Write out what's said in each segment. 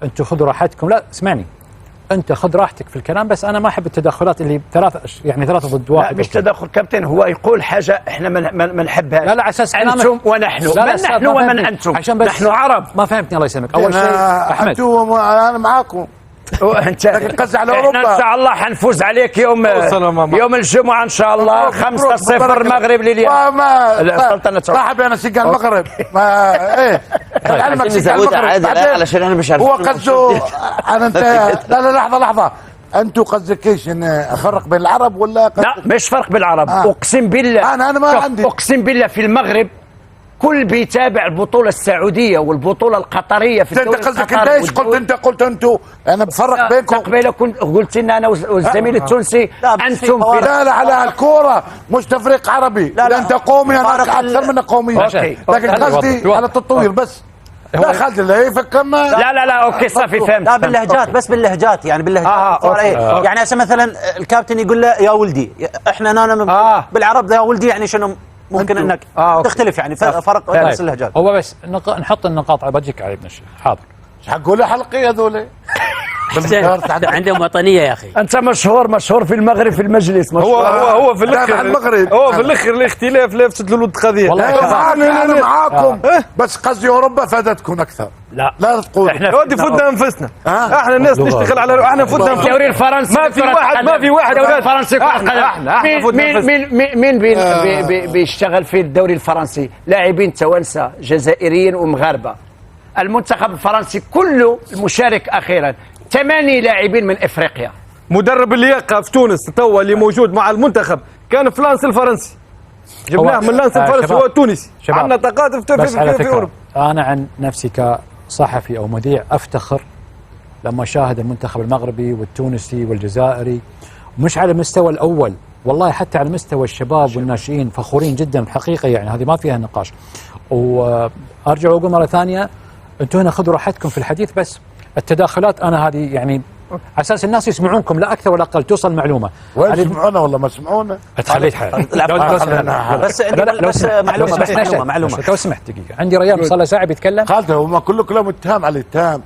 انتم خذوا راحتكم. لا اسمعني، انت خذ راحتك في الكلام، بس انا ما احب التدخلات اللي ثلاثه ضد واحد. لا مش تدخل كابتن، هو يقول حاجه احنا ما نحبهاش. لا على اساس انتم ونحن. من نحن ومن انتم؟ عشان بس نحن عرب. ما فهمتني الله يسلمك. اول شيء احمد انا معاكم. انت قصدي على اوروبا. احنا ان شاء الله حنفوز عليك يوم الجمعه ان شاء الله 5-0 المغرب لليوم. السلطنه صاحب انا سيقا المغرب ما ايه علمك سيقا المغرب علشان انا مش عارف هو قصده انت. لا لحظه انتوا قصدك ايش؟ ان افرق بين العرب ولا لا مش فرق بالعرب. اقسم بالله انا ما عندي. اقسم بالله في المغرب كل بيتابع البطولة السعودية والبطولة القطرية في الدوري القطري. انت قصدك انت ايش قلت انتوا انا بفرق بينكم. قبيله قلت لنا انا والزميل التونسي انتم في لا على الكورة مش تفريق عربي. لا انت قومي انا اكثر منك قومية. لكن قصدي على التطوير بس. لا خالد لا يفكرنا. لا اوكي صافي فهمت. لا باللهجات بس باللهجات يعني باللهجات. يعني هسه مثلا الكابتن يقول له يا ولدي، احنا انا بالعرب يا ولدي يعني شنو ممكن انك تختلف يعني فرق بس اللهجات. هو بس نحط النقاط. بجيك على ابن الشيخ. حاضر. حقوا له حلقيه هذول عندهم وطنيه يا اخي. انت مشهور في المغرب في المجلس. هو في الاخر الاختلاف لا يفسد له القضيه. انا معاكم بس قصدي اوروبا فادتكم اكثر. لا تقول احنا فدنا انفسنا. احنا الناس نشتغل على احنا فدنا الدوري الفرنسي. ما في واحد الدوري الفرنسي. مين بيشتغل في الدوري الفرنسي؟ لاعبين توانسه جزائريين ومغاربه. المنتخب الفرنسي كله المشارك اخيرا 8 لاعبين من افريقيا. مدرب اللياقه في تونس توا اللي موجود مع المنتخب كان فلانس الفرنسي، جبناه من لانس الفرنسي. هو تونسي. عندنا تقاطف في اوروبا. انا عن نفسي كصحفي او مذيع افتخر لما اشاهد المنتخب المغربي والتونسي والجزائري، مش على المستوى الاول والله، حتى على مستوى الشباب والناشئين فخورين جدا الحقيقه. يعني هذه ما فيها نقاش. وارجع واقول مره ثانيه، انتم هنا خذوا راحتكم في الحديث، بس التداخلات انا هذه يعني على اساس الناس يسمعونكم لا اكثر ولا اقل، توصل معلومه. وين يسمعونا ولا ما يسمعونا؟ تخليت حالك. بس معلومه لو سمحت دقيقه، عندي ريال صار له ساعه بيتكلم. خالد هم كلهم اتهام عليه. اتهام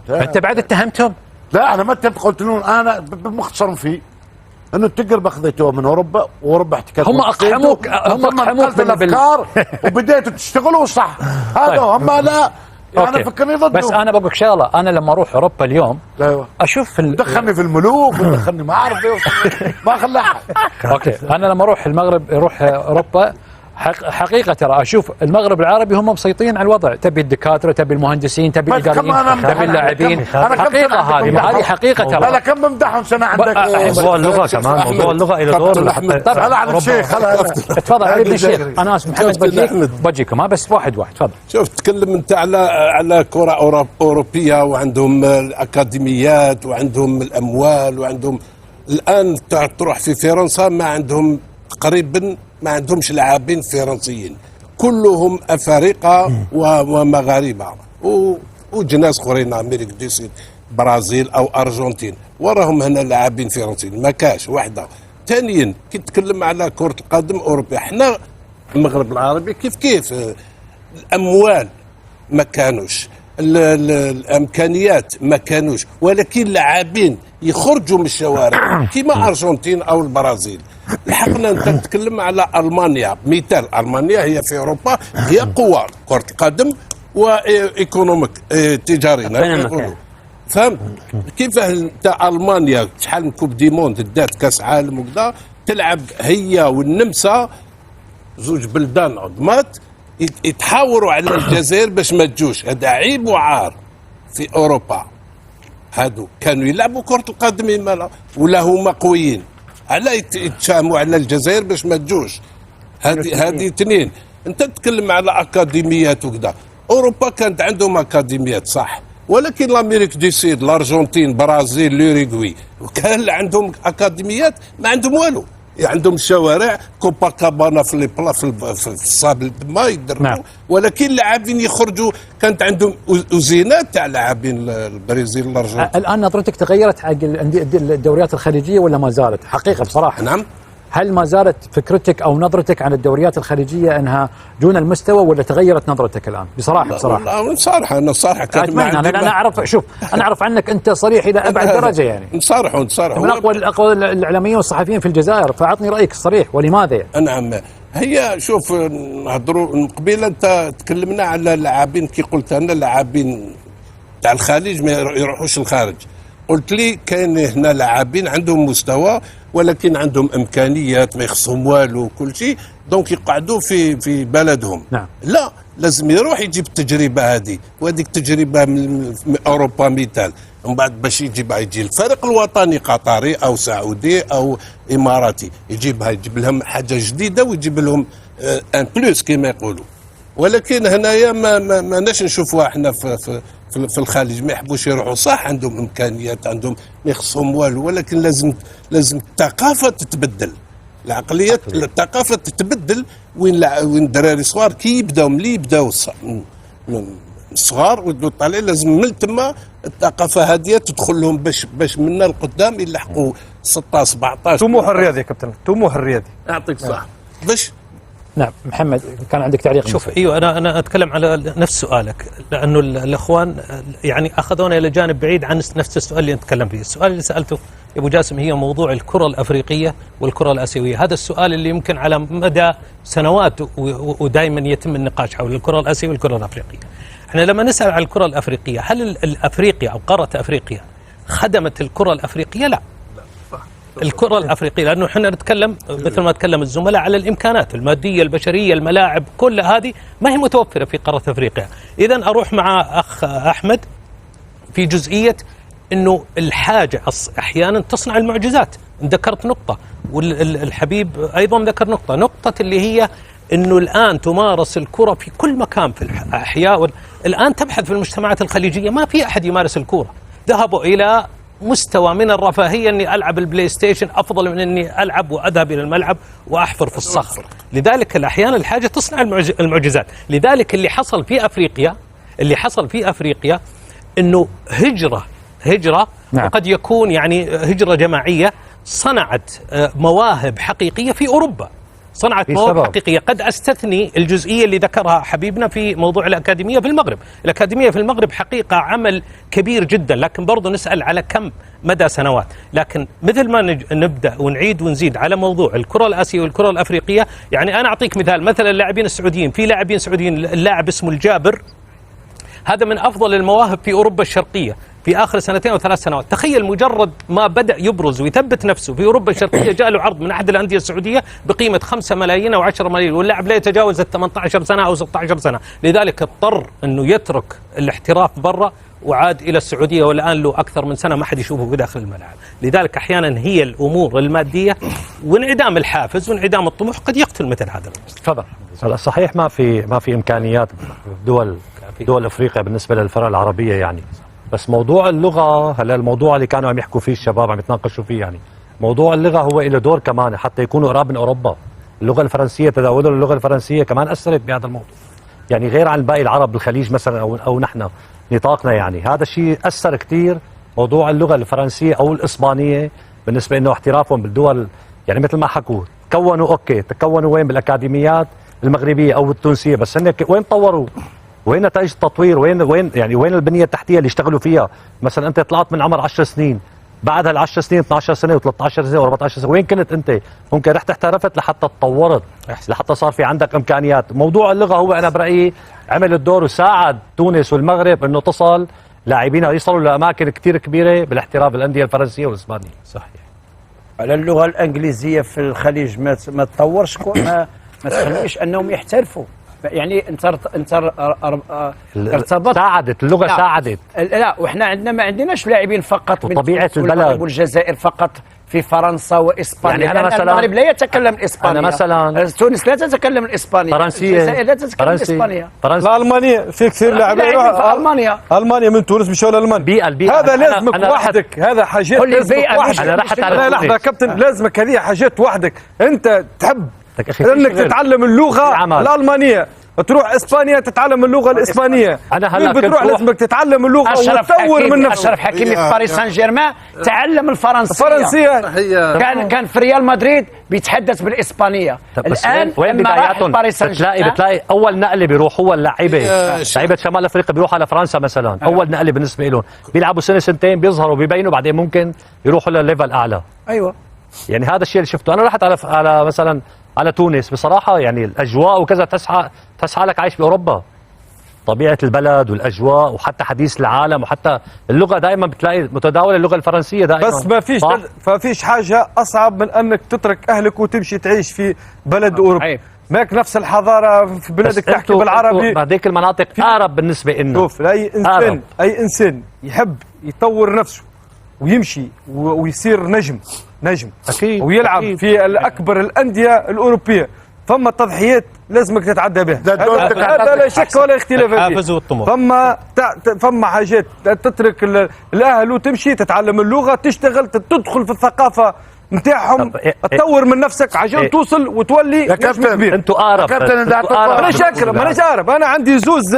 انت بعد اتهمتهم؟ لا انا ما اتهمت، قلت لهم انا بمختصر فيه انه التجربه اخذتوها من اوروبا، واوروبا احتكت. هم اقحموك بالافكار وبديتوا تشتغلوا صح. هذا هم لا انا فكرني ضده. بس انا بقول لك شغله، انا لما اروح اوروبا اليوم اشوف دخلني في الملوك ودخلني ما اعرف ما خلاها. اوكي انا لما اروح المغرب اروح اوروبا حقيقه ترى اشوف المغرب العربي هم مسيطرين على الوضع. تبي الدكاتره، تبي المهندسين، تبي الاداريين، تبي اللاعبين. حقيقه هذه حقيقه ترى. لا كم بمدحهم سنه عندك. موضوع اللغه كمان، موضوع اللغه الى دور. طبعا على الشيخ. تفضل علي ابن الشيخ. انا اسف محمد بجيكم بس واحد تفضل. شوف تكلم انت على كره اوروبيه وعندهم الاكاديميات وعندهم الاموال وعندهم الان تروح في فرنسا ما عندهم تقريبا ما عندهمش لاعبين فرنسيين، كلهم افارقه ومغاربه وجناس اخرين امريكا دي سود برازيل او ارجنتين، وراهم هنا لاعبين فرنسيين ما كاش وحده. ثانيا كي تتكلم على كره القدم اوروبيه، احنا المغرب العربي كيف الاموال ما كانوش، الامكانيات ما كانوش، ولكن لاعبين يخرجوا من الشوارع كيما ارجنتين او البرازيل. لحقنا انت تتكلم على المانيا، مثال المانيا هي في اوروبا هي قوه كره القدم وايكونوميك تجاري. فهمت كيف انت المانيا شحال من كوب دي موند دات كاس عالم وكذا، تلعب هي والنمسا زوج بلدان عظمات يتحاوروا على الجزائر باش ما تجوش. هذا عيب وعار في اوروبا. هادو كانوا يلعبوا كره القدم ولا هما قويين، على يتشاموا على الجزائر باش ما تجوش. هذه اثنين. انت تتكلم على اكاديميات وكذا، اوروبا كانت عندهم اكاديميات صح، ولكن الامريك دي سيد، الارجنتين، برازيل، لوريغوي كان عندهم اكاديميات ما عندهم والو. عندهم الشوارع كوبا كابانا في الصابل ما يدربوا. ولكن لاعبين يخرجوا كانت عندهم أزينات تاع لاعبين البرازيل الارجنتين. الان نظرتك تغيرت حق الدوريات الخليجيه ولا ما زالت؟ حقيقه بصراحه. نعم هل ما زالت فكرتك او نظرتك عن الدوريات الخليجيه انها دون المستوى ولا تغيرت نظرتك الان؟ بصراحه انا صراحه انا اعرف، شوف انا اعرف عنك انت صريح الى ابعد درجه يعني. نصارح من اقوى الاعلاميين والصحفيين في الجزائر، فاعطني رايك الصريح ولماذا يعني؟ نعم. هي شوف نهضروا قبيله انت تكلمنا على لاعبين كي قلت انا لاعبين تاع الخليج ما يروحوش الخارج. قلت لي كاين هنا لاعبين عندهم مستوى ولكن عندهم امكانيات ما يخصهم والو كل شيء، دونك يقعدوا في بلدهم. نعم. لا لازم يروح يجيب التجربه هذه، وهذيك تجربه من اوروبا مثال، ومن بعد باش يجي الفريق الوطني قطري او سعودي او اماراتي يجيب لهم حاجه جديده ويجيب لهم ان بلوس كما يقولوا. ولكن هنايا ما ناش نشوفوها احنا في الخارج، ما يحبوش يروحوا. صح عندهم امكانيات، عندهم ما يخصهم والو، ولكن لازم الثقافه تتبدل، الثقافه تتبدل. وين الدراري صغار كي يبداو ملي يبداو صغار ويدوا طالعين، لازم من تما الثقافه هذه تدخل لهم باش منا القدام يلحقوا 16 17. طموح الرياضي يا كابتن، طموح الرياضي. يعطيك صح. باش نعم. محمد كان عندك تعليق؟ شوف ايوه انا اتكلم على نفس سؤالك، لانه الاخوان يعني اخذونا الى جانب بعيد عن نفس السؤال اللي نتكلم فيه. السؤال اللي سالته يا ابو جاسم هي موضوع الكره الافريقيه والكره الاسيويه. هذا السؤال اللي يمكن على مدى سنوات ودائما يتم النقاش حول الكره الاسيويه والكره الافريقيه. احنا لما نسال على الكره الافريقيه، هل الافريقيا او قاره افريقيا خدمت الكره الافريقيه؟ لا. الكرة الأفريقية، لأنه احنا نتكلم مثل ما تكلم الزملاء على الإمكانات المادية البشرية، الملاعب كل هذه ما هي متوفرة في قارة أفريقيا. إذن أروح مع أخ أحمد في جزئية أنه الحاجة أحيانا تصنع المعجزات. ذكرت نقطة والحبيب أيضا ذكر نقطة اللي هي أنه الآن تمارس الكرة في كل مكان في الأحياء. الآن تبحث في المجتمعات الخليجية ما في أحد يمارس الكرة، ذهبوا إلى مستوى من الرفاهية أني ألعب البلاي ستيشن أفضل من أني ألعب وأذهب إلى الملعب وأحفر في الصخر. لذلك الأحيان الحاجة تصنع المعجزات. لذلك اللي حصل في أفريقيا أنه هجرة نعم. وقد يكون يعني هجرة جماعية صنعت مواهب حقيقية في أوروبا، صنعت مواهب حقيقية. قد أستثني الجزئية اللي ذكرها حبيبنا في موضوع الأكاديمية في المغرب. الأكاديمية في المغرب حقيقة عمل كبير جدا، لكن برضو نسأل على كم مدى سنوات. لكن مثل ما نبدأ ونعيد ونزيد على موضوع الكرة الآسيوية والكرة الأفريقية، يعني أنا أعطيك مثال، مثلا اللاعبين السعوديين، في لاعبين سعوديين، اللاعب اسمه الجابر، هذا من أفضل المواهب في أوروبا الشرقية في آخر 2 أو 3 سنوات. تخيل مجرد ما بدأ يبرز ويثبت نفسه في أوروبا الشرقية جاء له عرض من أحد الأندية السعودية بقيمة 5 ملايين أو 10 ملايين، واللاعب لا يتجاوز 18 سنة أو 16 سنة. لذلك اضطر أنه يترك الاحتراف برا وعاد إلى السعودية، والآن له أكثر من سنة ما حد يشوفه في داخل الملعب. لذلك أحيانا هي الأمور المادية وانعدام الحافز وانعدام الطموح قد يقتل مثل هذا. تفضل. صحيح ما في إمكانيات دول أفريقيا بالنسبة للفرق العربية يعني. بس موضوع اللغة، هلا الموضوع اللي كانوا عم يحكوا فيه الشباب عم يتناقشوا فيه، يعني موضوع اللغة هو له دور كمان حتى يكونوا قراب من أوروبا. اللغة الفرنسية، تداولوا اللغة الفرنسية كمان أثرت بهذا الموضوع، يعني غير عن باقي العرب بالخليج مثلا أو نحن نطاقنا، يعني هذا الشيء أثر كتير. موضوع اللغة الفرنسية أو الإسبانية بالنسبة إنه احترافهم بالدول، يعني مثل ما حكوا تكونوا وين؟ بالأكاديميات المغربية أو التونسية، بس هن وين طوروا؟ وين نتائج التطوير؟ وين البنية التحتية اللي اشتغلوا فيها؟ مثلا أنت طلعت من عمر 10 سنين، بعد هال10 سنين 12 سنة و13 سنة و14 سنة، وين كنت أنت؟ ممكن رحت احترفت لحتى تطورت، لحتى صار في عندك إمكانيات. موضوع اللغة هو أنا برأيي عمل الدور وساعد تونس والمغرب إنه تصل لاعبينها يصلوا لأماكن كتير كبيرة بالاحتراف بالأندية الفرنسية والإسبانية. صحيح. على اللغة الإنجليزية في الخليج ما تطورش، ما تخليش أنهم يحترفوا. يعني انت ارتبط، ساعدت اللغه، ساعدت. لا واحنا ما عندناش لاعبين فقط من طبيعه البلد والجزائر فقط في فرنسا واسبانيا. يعني مثلا المغرب لا يتكلم الاسبانيه، أنا مثلا تونس لا تتكلم الاسبانيه، الجزائر لا تتكلم الاسبانيه، لا المانيا في كثير لاعبين في المانيا من تونس مشوا لالمانيا. البيئه هذا لازمك وحدك، هذا حاجات لازمك وحدك. انا رحت على لحظه كابتن، لازمك هذه حاجات وحدك. انت تحب انك تتعلم اللغه الالمانيه تروح اسبانيا تتعلم اللغه الاسبانيه. انا هلا بتروح لازمك تتعلم اللغه وتطور من نفسك. اشرف حكيمي في باريس سان جيرمان تعلم الفرنسيه. كان في ريال مدريد بيتحدث بالاسبانيه. الان وين بداياتهم؟ بتلاقي اول نقله بيروح هو اللعيبه لعيبه شمال افريقيا بيروحوا على فرنسا مثلا. اول نقله بالنسبه لهم بيلعبوا سنه سنتين بيظهروا بيبينوا بعدين ممكن يروحوا لليفل اعلى. ايوه يعني هذا الشيء اللي شفته. انا رحت على مثلا على تونس بصراحه، يعني الاجواء وكذا تحس حالك عايش باوروبا. طبيعه البلد والاجواء وحتى حديث العالم وحتى اللغه دائما بتلاقي متداوله اللغه الفرنسيه دائما. بس ما فيش حاجه اصعب من انك تترك اهلك وتمشي تعيش في بلد اوروبا. ماك نفس في بلدك تحكي بالعربي. هذيك المناطق اقرب بالنسبه لنا. شوف اي انسان يحب يطور نفسه ويمشي ويصير نجم أكيد ويلعب أكيد. في الاكبر الانديه الاوروبيه، فما تضحيات لازمك تتعدى بها. هذا لا شك ولا اختلاف فيه. فما حاجات تترك الاهل وتمشي تتعلم اللغه، تشتغل، تدخل في الثقافه نتاعهم، تطور من نفسك عشان توصل وتولي نجم كبير. انتوا اقرب. انا شاكر مانيش عارف. انا عندي زوز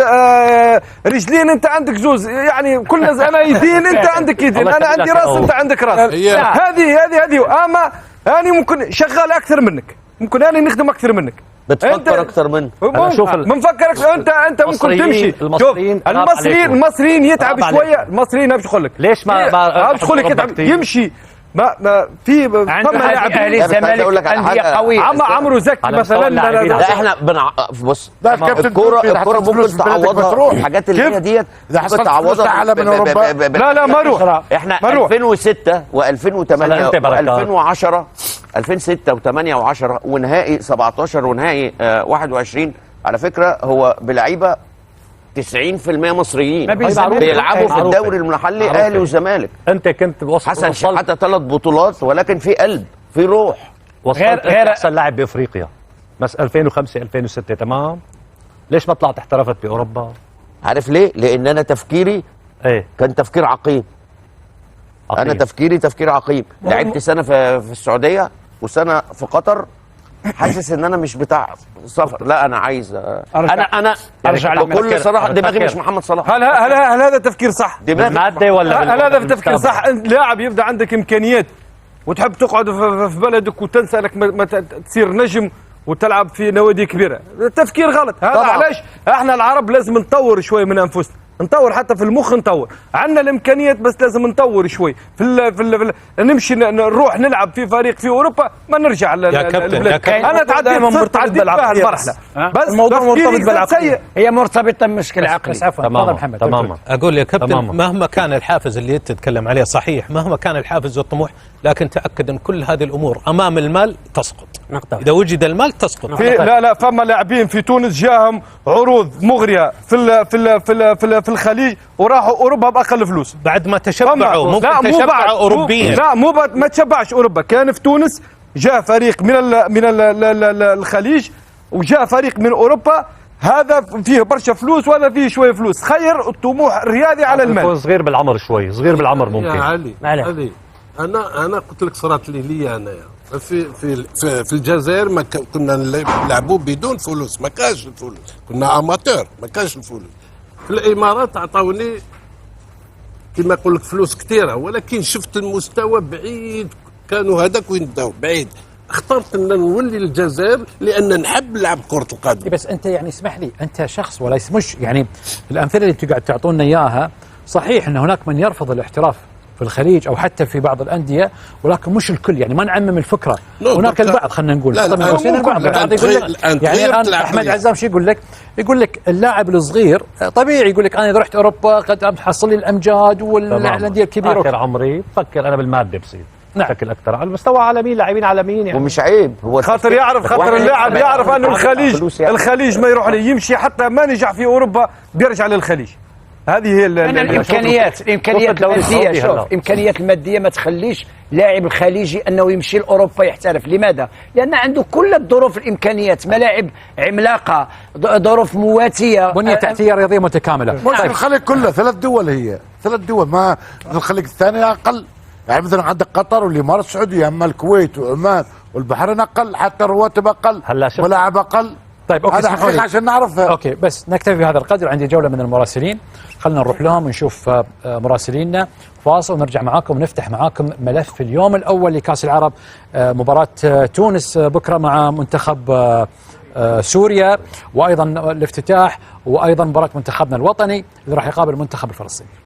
رجلين، انت عندك زوز، يعني كل انا يدين انت عندك يدين، انا عندي راس انت عندك راس. هذه اما انا ممكن شغال اكثر منك، ممكن انا نخدم اكثر منك، بتفكر اكثر منه. بنفكر اكثر. انت ممكن تمشي. المصريين يتعب شويه. المصريين مش يقول لك ليش ما مش يقول لك يتعب يمشي. ما في اهلي الزمالك انديه قويه. عمرو زكي مثلا. لا احنا بص، الكوره ممكن تعوضها. الحاجات اللي هي ديت بتعوضها على من اوروبا. لا ما اروح. احنا 2006 و2008 و2010 2006 و8 و10 ونهائي 17 ونهائي 21 على فكره هو بلعيبه 90% مصريين بيلعبوا في الدوري المحلي اهلي وزمالك. انت كنت حسن شحاته 3 بطولات ولكن في قلب في روح. وصلت احسن لاعب بافريقيا 2005 2006 تمام. ليش ما طلعت احترفت باوروبا؟ عارف ليه؟ لان انا تفكيري كان تفكير عقيم. انا تفكيري تفكير عقيم. لعبت سنه في السعوديه وسنه في قطر، حاسس ان انا مش بتاع سفر. لا انا عايز انا ارجع بكل صراحه. دماغي مش محمد صلاح. هل هذا تفكير صح؟ مادة ولا هل هذا تفكير صح؟ لاعب يبدا عندك امكانيات وتحب تقعد في بلدك وتنسى انك ما تصير نجم وتلعب في نوادي كبيره. تفكير غلط. هذا علاش احنا العرب لازم نطور شوي من انفسنا، نطور حتى في المخ، نطور. عندنا الامكانيات بس لازم نطور شوي نمشي نروح نلعب في فريق في اوروبا، ما نرجع يا كابتن انا تعديت بالعقليه. بس الموضوع مرتبط بالعقليه. هي مرتبطه بمشكله عقليه. تماما تماما. اقول يا كابتن مهما كان الحافز اللي تتكلم عليه صحيح، مهما كان الحافز والطموح، لكن تاكد ان كل هذه الامور امام المال تسقط. اذا وجد المال تسقط. لا فما لاعبين في تونس جاهم عروض مغريه في الخليج وراحوا اوروبا باقل فلوس بعد ما تشبعوا. ممكن تشبعوا اوروبيا. لا ما تشبعش اوروبا. كان في تونس جاء فريق من الخليج وجاء فريق من اوروبا، هذا فيه برشا فلوس وهذا فيه شويه فلوس. خير الطموح الرياضي على المال. صغير بالعمر شوي، صغير بالعمر ممكن. يا علي انا قلت لك صارت لي انا في الجزائر ما كنا نلعبوا بدون فلوس، ما كانش الفلوس، كنا اماتور، ما كانش الفلوس. في الامارات عطاوني كما يقول لك فلوس كثيره، ولكن شفت المستوى بعيد، كانوا هذاك وين بداو بعيد. اخترت ان نولي الجزائر لان نحب نلعب كره القدم. بس انت يعني اسمح لي، انت شخص وليس مش يعني الامثله اللي انتم قاعد تعطونا اياها صحيح ان هناك من يرفض الاحتراف في الخليج او حتى في بعض الانديه، ولكن مش الكل، يعني ما نعمم الفكره. هناك البعض خلينا نقول البعض يقول لك يعني الان احمد عزام شو يقول لك؟ يقول لك اللاعب الصغير طبيعي يقول لك انا اذا رحت اوروبا قد حصل لي الامجاد والانديه الكبيره. اخر عمري بفكر انا بالماده بصير بشكل اكثر على المستوى عالمي، لاعبين عالميين يعني. ومش عيب هو خاطر اللاعب يعرف انه الخليج ما يروح عليه، يمشي حتى ما نجح في اوروبا بيرجع للخليج. هذه هي الامكانيات الماديه. شوف الامكانيات الماديه ما تخليش لاعب الخليجي انه يمشي لاوروبا يحترف. لماذا؟ لان عنده كل الظروف، الامكانيات، ملاعب عملاقه، ظروف مواتيه، بنيه تحتيه رياضيه متكامله. مش الخليج كله 3 دول، هي 3 دول، ما الخليج الثاني اقل. يعني مثلا عندك قطر والامارات السعوديه، اما الكويت وعمان والبحرين اقل، حتى الرواتب اقل، ملاعب اقل. طيب اوكي هذا حقيقة عشان نعرف. اوكي بس نكتفي بهذا القدر. عندي جولة من المراسلين، خلينا نروح لهم ونشوف مراسليننا. فاصل ونرجع معاكم ونفتح معاكم ملف اليوم الأول لكأس العرب، مباراة تونس بكرة مع منتخب سوريا، وأيضا الافتتاح، وأيضا مباراة منتخبنا الوطني اللي راح يقابل المنتخب الفلسطيني.